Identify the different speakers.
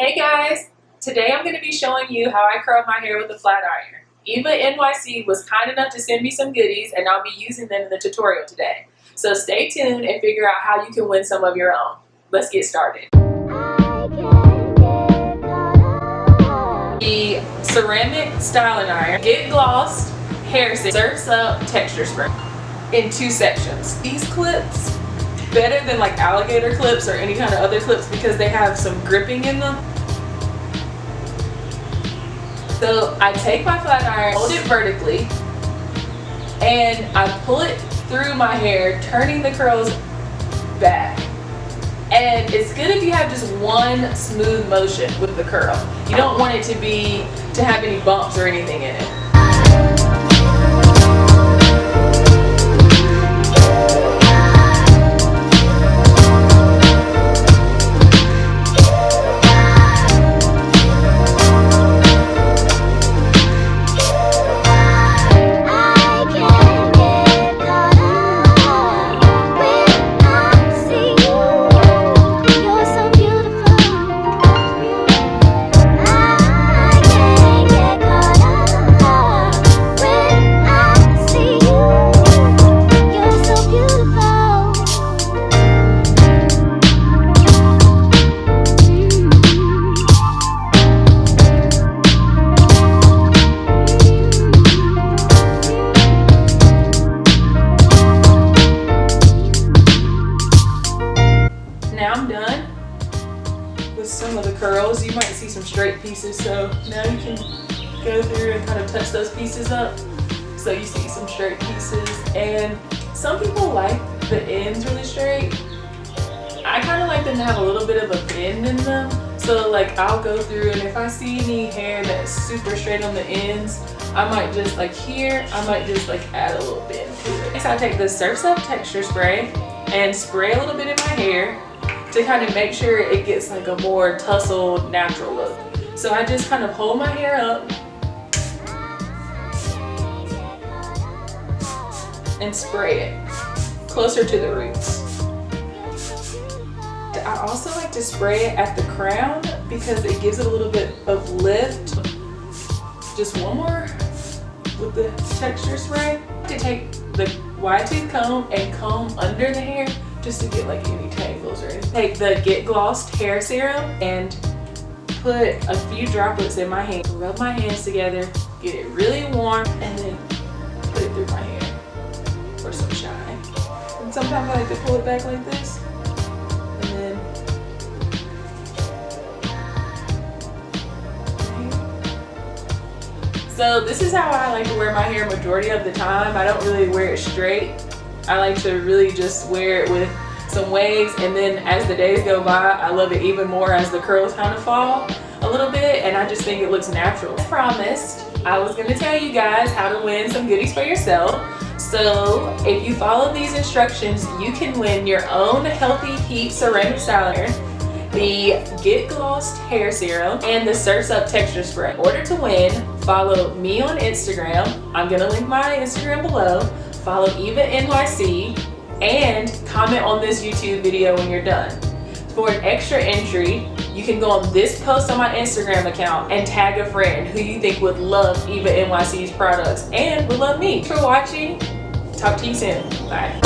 Speaker 1: Hey guys, today I'm going to be showing you how I curl my hair with a flat iron. Eva NYC was kind enough to send me some goodies and I'll be using them in the tutorial today. So stay tuned and figure out how you can win some of your own. Let's get started. The ceramic styling iron, Get Glossed hair surfs up texture spray in two sections. These clips better than like alligator clips or any kind of other clips because they have some gripping in them. So I take my flat iron, hold it vertically, and I pull it through my hair, turning the curls back. And it's good if you have just one smooth motion with the curl. You don't want it to have any bumps or anything in it. Now I'm done with some of the curls. You might see some straight pieces, so now you can go through and kind of touch those pieces up so you see some straight pieces. And some people like the ends really straight. I kind of like them to have a little bit of a bend in them, so like I'll go through, and if I see any hair that's super straight on the ends, I might just like here, I might just like add a little bend to it. Next, I take the Surf's Up texture spray and spray a little bit in my hair to kind of make sure it gets like a more tousled, natural look. So I just kind of hold my hair up and spray it closer to the roots. I also like to spray it at the crown because it gives it a little bit of lift. Just one more with the texture spray. To take the wide tooth comb and comb under the hair just to get like any tangles or anything. Take the Get Glossed hair serum and put a few droplets in my hand. Rub my hands together, get it really warm, and then put it through my hair for some shine. And sometimes I like to pull it back like this, and then so this is how I like to wear my hair majority of the time. I don't really wear it straight. I like to really just wear it with some waves, and then as the days go by, I love it even more as the curls kind of fall a little bit, and I just think it looks natural. As promised, I was going to tell you guys how to win some goodies for yourself. So if you follow these instructions, you can win your own Healthy Heat ceramic styler, the Get Glossed hair serum, and the Surf's Up texture spray. In order to win, follow me on Instagram. I'm going to link my Instagram below. Follow Eva NYC and comment on this YouTube video when you're done. For an extra entry, you can go on this post on my Instagram account and tag a friend who you think would love Eva NYC's products and would love me. Thanks for watching. Talk to you soon. Bye.